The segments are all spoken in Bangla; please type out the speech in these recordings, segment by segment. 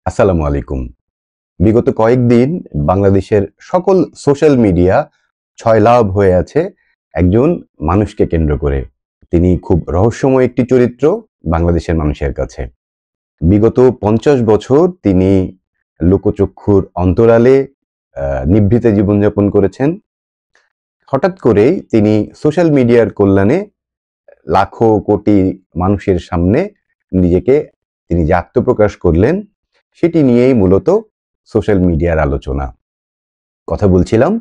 আসসালামু আলাইকুম। বিগত কয়েকদিন বাংলাদেশের সকল সোশ্যাল মিডিয়া ছয়লাভ হয়ে আছে একজন মানুষকে কেন্দ্র করে। তিনি খুব রহস্যময় একটি চরিত্র বাংলাদেশের মানুষের কাছে। বিগত ৫০ বছর তিনি লোকচক্ষুর অন্তরালে নিভৃতে জীবনযাপন করেছেন। হঠাৎ করেই তিনি সোশ্যাল মিডিয়ার কল্যাণে লাখো কোটি মানুষের সামনে নিজেকে তিনি যে আত্মপ্রকাশ করলেন, সেটি নিয়েই মূলত সোশ্যাল মিডিয়ার আলোচনা। কথা বলছিলাম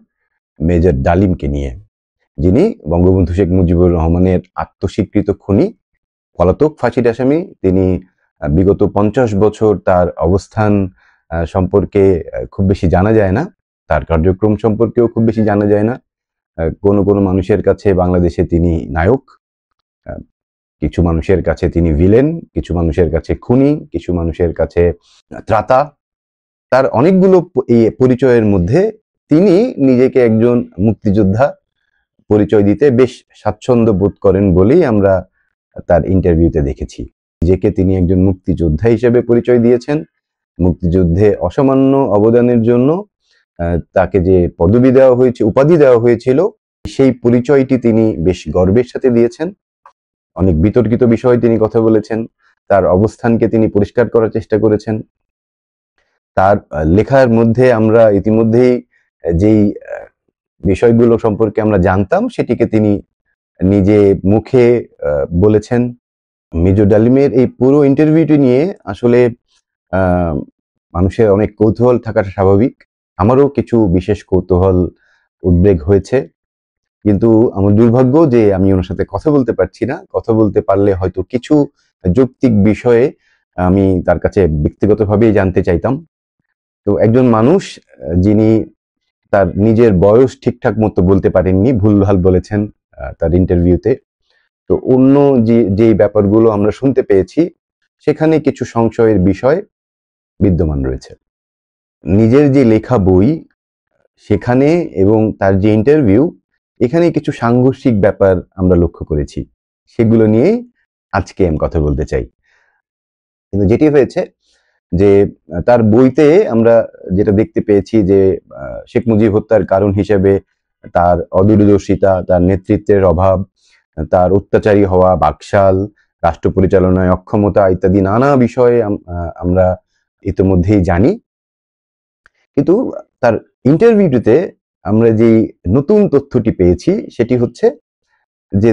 মেজর ডালিমকে নিয়ে, যিনি বঙ্গবন্ধু শেখ মুজিবুর রহমানের আত্মস্বীকৃত খুনি, পলাতক ফাঁসির আসামি। তিনি বিগত ৫০ বছর তার অবস্থান সম্পর্কে খুব বেশি জানা যায় না। তার কার্যক্রম সম্পর্কেও খুব বেশি জানা যায় না। কোনো মানুষের কাছে বাংলাদেশে তিনি নায়ক, কিছু মানুষের কাছে তিনি ভিলেন, কিছু মানুষের কাছে খুনি, কিছু মানুষের কাছে ত্রাতা। তার অনেকগুলো এই পরিচয়ের মধ্যে তিনি নিজেকে একজন মুক্তিযোদ্ধা পরিচয় দিতে বেশ স্বাচ্ছন্দ্য বোধ করেন বলেই আমরা তার ইন্টারভিউতে দেখেছি। নিজেকে তিনি একজন মুক্তিযোদ্ধা হিসেবে পরিচয় দিয়েছেন। মুক্তিযুদ্ধে অসামান্য অবদানের জন্য তাকে যে পদবি দেওয়া হয়েছে, উপাধি দেওয়া হয়েছিল, সেই পরিচয়টি তিনি বেশ গর্বের সাথে দিয়েছেন। অনেক বিতর্কিত বিষয়ে তিনি কথা বলেছেন। তার অবস্থানকে তিনি পরিষ্কার করার চেষ্টা করেছেন। তার লেখার মধ্যে আমরা ইতিমধ্যেই যেই বিষয়গুলো সম্পর্কে আমরা জানতাম, সেটিকে তিনি নিজে মুখে বলেছেন। মেজর ডালিমের এই পুরো ইন্টারভিউটি নিয়ে আসলে মানুষের অনেক কৌতূহল থাকাটা স্বাভাবিক। আমারও কিছু বিশেষ কৌতূহল উদ্বেগ হয়েছে, কিন্তু আমার দুর্ভাগ্য যে আমি ওনার সাথে কথা বলতে পারছি না। কথা বলতে পারলে হয়তো কিছু যৌক্তিক বিষয়ে আমি তার কাছে ব্যক্তিগতভাবেই জানতে চাইতাম। তো একজন মানুষ যিনি তার নিজের বয়স ঠিকঠাক মতো বলতে পারেননি, ভুলভাল বলেছেন তার ইন্টারভিউতে। তো অন্য যেই ব্যাপারগুলো আমরা শুনতে পেয়েছি, সেখানে কিছু সংশয়ের বিষয় বিদ্যমান রয়েছে। নিজের যে লেখা বই, সেখানে এবং তার যে ইন্টারভিউ, এখানে কিছু সাংঘর্ষিক ব্যাপার আমরা লক্ষ্য করেছি। সেগুলো নিয়েই আজকে আমি কথা বলতে চাই। কিন্তু যেটি হয়েছে যে তার বইতে আমরা যেটা দেখতে পেয়েছি যে শেখ মুজিব হত্যার কারণ হিসেবে তার অদূরদর্শিতা, তার নেতৃত্বের অভাব, তার অত্যাচারী হওয়া, বাকশাল, রাষ্ট্র পরিচালনায় অক্ষমতা ইত্যাদি নানা বিষয়ে আমরা ইতিমধ্যেই জানি। কিন্তু তার ইন্টারভিউটিতে আমরা যেই নতুন তথ্যটি পেয়েছি, সেটি হচ্ছে যে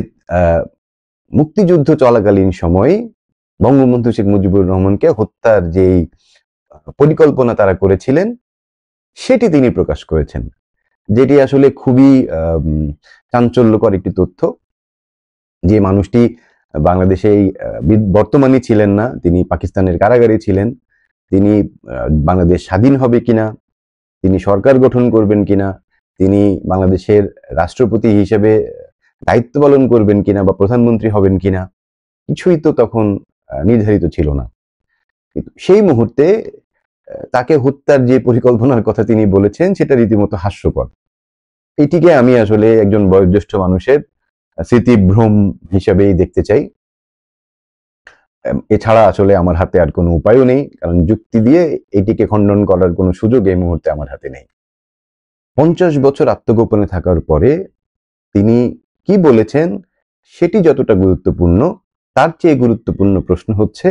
মুক্তিযুদ্ধ চলাকালীন সময়ে বঙ্গবন্ধু শেখ মুজিবুর রহমানকে হত্যার যেই পরিকল্পনা তারা করেছিলেন, সেটি তিনি প্রকাশ করেছেন, যেটি আসলে খুবই চাঞ্চল্যকর একটি তথ্য। যে মানুষটি বাংলাদেশেই বর্তমানে ছিলেন না, তিনি পাকিস্তানের কারাগারে ছিলেন। তিনি বাংলাদেশ স্বাধীন হবে কিনা, তিনি সরকার গঠন করবেন কিনা, তিনি বাংলাদেশের রাষ্ট্রপতি হিসেবে দায়িত্ব পালন করবেন কিনা বা প্রধানমন্ত্রী হবেন কিনা, কিছুই তো তখন নির্ধারিত ছিল না। কিন্তু সেই মুহূর্তে তাকে হত্যার যে পরিকল্পনার কথা তিনি বলেছেন, সেটা রীতিমতো হাস্যকর। এটিকে আমি আসলে একজন বয়োজ্যেষ্ঠ মানুষের স্মৃতিভ্রম হিসাবেই দেখতে চাই। এছাড়া আসলে আমার হাতে আর কোনো উপায়ও নেই, কারণ যুক্তি দিয়ে এটিকে খণ্ডন করার কোনো সুযোগ এই মুহূর্তে আমার হাতে নেই। ৫০ বছর আত্মগোপনে থাকার পরে তিনি কি বলেছেন, সেটি যতটা গুরুত্বপূর্ণ, তার চেয়ে গুরুত্বপূর্ণ প্রশ্ন হচ্ছে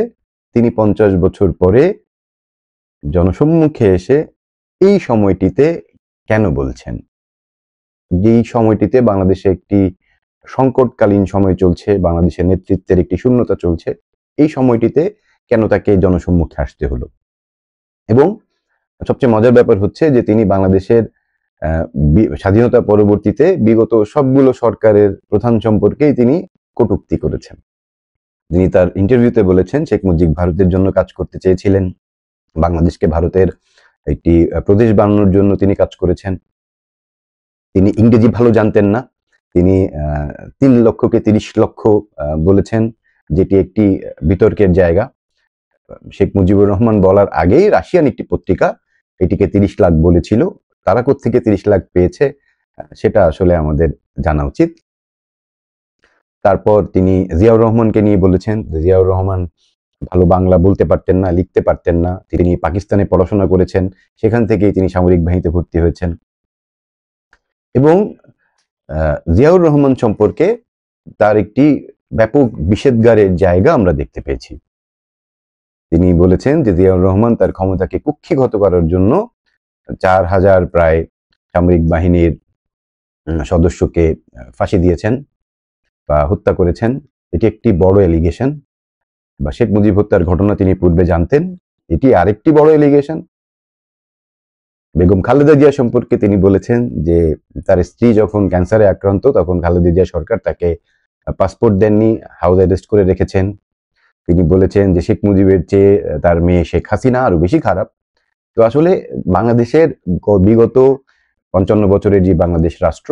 তিনি ৫০ বছর পরে জনসম্মুখে এসে এই সময়টিতে কেন বলছেন। যেই সময়টিতে বাংলাদেশে একটি সংকটকালীন সময় চলছে, বাংলাদেশের নেতৃত্বের একটি শূন্যতা চলছে, এই সময়টিতে কেন তাকে জনসম্মুখে আসতে হলো। এবং সবচেয়ে মজার ব্যাপার হচ্ছে যে তিনি বাংলাদেশের স্বাধীনতা পরবর্তীতে বিগত সবগুলো সরকারের প্রধান সম্পর্কেই তিনি কটূক্তি করেছেন। তিনি তার ইন্টারভিউতে বলেছেন শেখ মুজিব ভারতের জন্য কাজ করতে চেয়েছিলেন, বাংলাদেশকে ভারতের একটি প্রদেশ বানানোর জন্য তিনি কাজ করেছেন। তিনি ইংরেজি ভালো জানতেন না। তিনি ৩ লক্ষকে ৩০ লক্ষ বলেছেন, যেটি একটি বিতর্কের জায়গা। শেখ মুজিবুর রহমান বলার আগেই রাশিয়ান একটি পত্রিকা এটিকে ৩০ লাখ বলেছিল। তারা কোত্থেকে ৩০ লাখ পেয়েছে, সেটা আসলে আমাদের জানা উচিত। তারপর তিনি জিয়াউর রহমানকে নিয়ে বলেছেন, জিয়াউর রহমান ভালো বাংলা বলতে পারতেন না, লিখতে পারতেন না। তিনি পাকিস্তানে পড়াশোনা করেছেন, সেখান থেকেই তিনি সামরিক বাহিনীতে ভর্তি হয়েছেন। এবং জিয়াউর রহমান সম্পর্কে তার একটি ব্যাপক বিষেধগারের জায়গা আমরা দেখতে পেয়েছি। তিনি বলেছেন যে জিয়াউর রহমান তার ক্ষমতাকে কুক্ষিগত করার জন্য 4000 প্রায় সামরিক বাহিনীর সদস্যকে ফাঁসি দিয়েছেন বা হত্যা করেছেন। এটি একটি বড় এলিগেশন। বা শেখ মুজিব হত্যার ঘটনা তিনি পূর্বে জানতেন, এটি আরেকটি বড় এলিগেশন। বেগম খালেদা জিয়া সম্পর্কে তিনি বলেছেন যে তার স্ত্রী যখন ক্যান্সারে আক্রান্ত তখন খালেদা জিয়া সরকার তাকে পাসপোর্ট দেননি, হাউস অ্যারেস্ট করে রেখেছেন। তিনি বলেছেন যে শেখ মুজিবের চেয়ে তার মেয়ে শেখ হাসিনা আরো বেশি খারাপ। তো আসলে বাংলাদেশের বিগত 55 বছরের যে বাংলাদেশ রাষ্ট্র,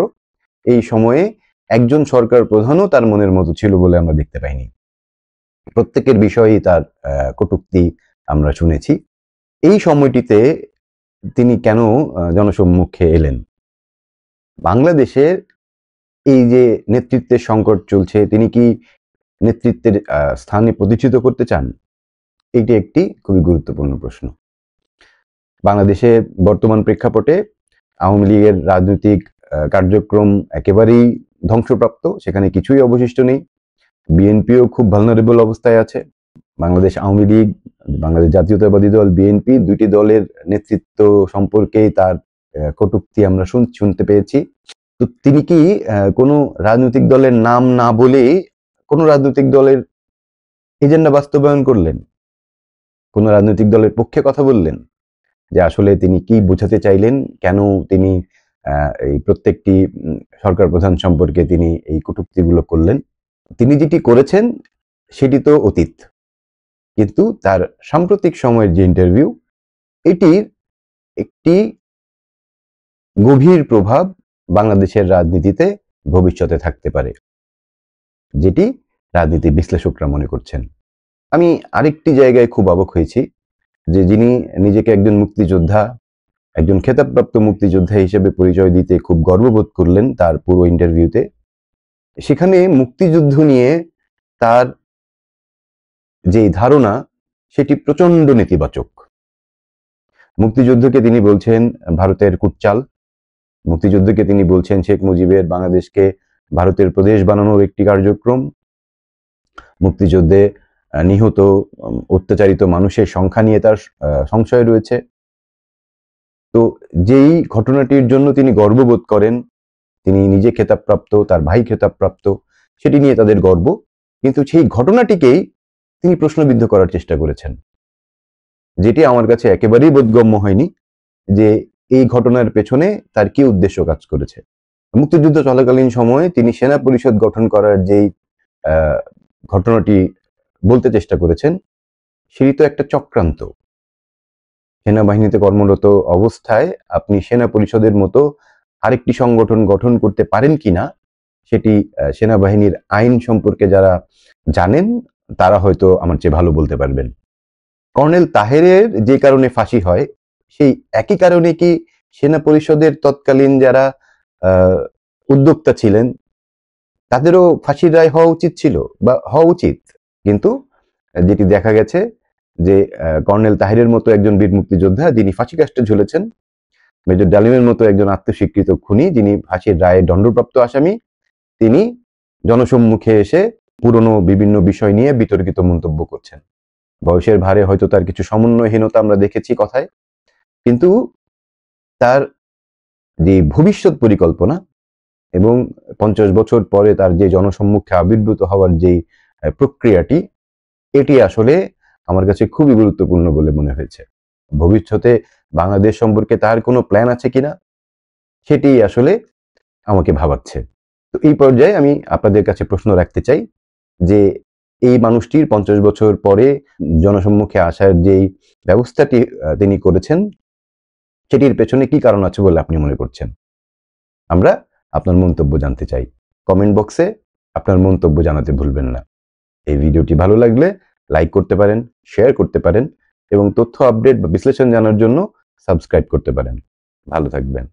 এই সময়ে একজন সরকার প্রধানও তার মনের মতো ছিল বলে আমরা দেখতে পাইনি। প্রত্যেকের বিষয়েই তার কটূক্তি আমরা শুনেছি। এই সময়টিতে তিনি কেন জনসম্মুখে এলেন? বাংলাদেশের এই যে নেতৃত্বের সংকট চলছে, তিনি কি নেতৃত্বের স্থানে প্রতিষ্ঠিত করতে চান? এটি একটি খুবই গুরুত্বপূর্ণ প্রশ্ন। বাংলাদেশে বর্তমান প্রেক্ষাপটে আওয়ামী লীগের রাজনৈতিক কার্যক্রম একেবারেই ধ্বংসপ্রাপ্ত, সেখানে কিছুই অবশিষ্ট নেই। বিএনপিও খুব ভালনারেবল অবস্থায় আছে। বাংলাদেশ আওয়ামী লীগ, বাংলাদেশ জাতীয়তাবাদী দল, বিএনপি দুইটি দলের নেতৃত্ব সম্পর্কেই তার কটূক্তি আমরা শুনতে পেয়েছি। তো তিনি কি কোনো রাজনৈতিক দলের নাম না বলেই কোনো রাজনৈতিক দলের এজেন্ডা বাস্তবায়ন করলেন? কোনো রাজনৈতিক দলের পক্ষে কথা বললেন? যে আসলে তিনি কি বোঝাতে চাইলেন, কেন তিনি এই প্রত্যেকটি সরকার প্রধান সম্পর্কে তিনি এই কটূক্তিগুলো করলেন? তিনি যেটি করেছেন সেটি তো অতীত, কিন্তু তার সাম্প্রতিক সময়ের যে ইন্টারভিউ, এটির একটি গভীর প্রভাব বাংলাদেশের রাজনীতিতে ভবিষ্যতে থাকতে পারে, যেটি রাজনীতি বিশ্লেষকরা মনে করছেন। আমি আরেকটি জায়গায় খুব অবাক হয়েছি যে যিনি নিজেকে একজন মুক্তিযোদ্ধা, একজন খেতাবপ্রাপ্ত মুক্তিযোদ্ধা হিসেবে পরিচয় দিতে খুব গর্ববোধ করলেন তার পুরো ইন্টারভিউতে, সেখানে মুক্তিযুদ্ধ নিয়ে তার যে ধারণা সেটি প্রচন্ড নেতিবাচক। মুক্তিযুদ্ধকে তিনি বলছেন ভারতের কুটচাল, মুক্তিযুদ্ধকে তিনি বলছেন শেখ মুজিবের বাংলাদেশকে ভারতের প্রদেশ বানানোর একটি কার্যক্রম, মুক্তিযুদ্ধে নিহত অত্যাচারিত মানুষের সংখ্যা নিয়ে তার সংশয় রয়েছে। তো যেই ঘটনাটির জন্য তিনি গর্ববোধ করেন, তিনি নিজে খেতাবপ্রাপ্ত, তার ভাই খেতাবপ্রাপ্ত, সেটি নিয়ে তাদের গর্ব, কিন্তু সেই ঘটনাটিকেই তিনি প্রশ্নবিদ্ধ করার চেষ্টা করেছেন, যেটি আমার কাছে একেবারেই বোধগম্য হয়নি যে এই ঘটনার পেছনে তার কি উদ্দেশ্য কাজ করেছে। মুক্তিযুদ্ধ চলাকালীন সময়ে তিনি সেনা পরিষদ গঠন করার যেই ঘটনাটি বলতে চেষ্টা করেছেন, সেটি তো একটা চক্রান্ত। সেনাবাহিনীতে কর্মরত অবস্থায় আপনি সেনা পরিষদের মতো আরেকটি সংগঠন গঠন করতে পারেন কিনা, সেটি সেনাবাহিনীর আইন সম্পর্কে যারা জানেন তারা হয়তো আমার চেয়ে ভালো বলতে পারবেন। কর্নেল তাহেরের যে কারণে ফাঁসি হয়, সেই একই কারণে কি সেনা পরিষদের তৎকালীন যারা উদ্যোক্তা ছিলেন তাদেরও ফাঁসির রায় হওয়া উচিত ছিল বা হওয়া উচিত? কিন্তু যেটি দেখা গেছে যে কর্নেল তাহেরের মতো একজন বীর মুক্তিযোদ্ধা যিনি ফাঁসি কাস্টে ঝুলেছেন, মেজর ডালিমের মতো একজন আত্মস্বীকৃত খুনি যিনি ফাঁসির রায়ে দণ্ডপ্রাপ্ত আসামি, তিনি জনসম্মুখে এসে পুরনো বিভিন্ন বিষয় নিয়ে বিতর্কিত মন্তব্য করছেন। বয়সের ভারে হয়তো তার কিছু সমন্বয়হীনতা আমরা দেখেছি কথায়, কিন্তু তার যে ভবিষ্যৎ পরিকল্পনা এবং 50 বছর পরে তার যে জনসম্মুখে আবির্ভূত হওয়ার যে প্রক্রিয়াটি, এটি আসলে আমার কাছে খুবই গুরুত্বপূর্ণ বলে মনে হয়েছে। ভবিষ্যতে বাংলাদেশ সম্পর্কে তার কোনো প্ল্যান আছে কিনা, সেটি আসলে আমাকে ভাবাচ্ছে। তো এই পর্যায়ে আমি আপনাদের কাছে প্রশ্ন রাখতে চাই যে এই মানুষটির 50 বছর পরে জনসম্মুখে আসার যেই ব্যবস্থাটি তিনি করেছেন, সেটির পেছনে কি কারণ আছে বলে আপনি মনে করছেন? আমরা আপনার মন্তব্য জানতে চাই। কমেন্ট বক্সে আপনার মন্তব্য জানাতে ভুলবেন না। এই ভিডিওটি ভালো লাগলে লাইক করতে পারেন, শেয়ার করতে পারেন এবং তথ্য আপডেট বা বিশ্লেষণ জানার জন্য সাবস্ক্রাইব করতে পারেন। ভালো থাকবেন।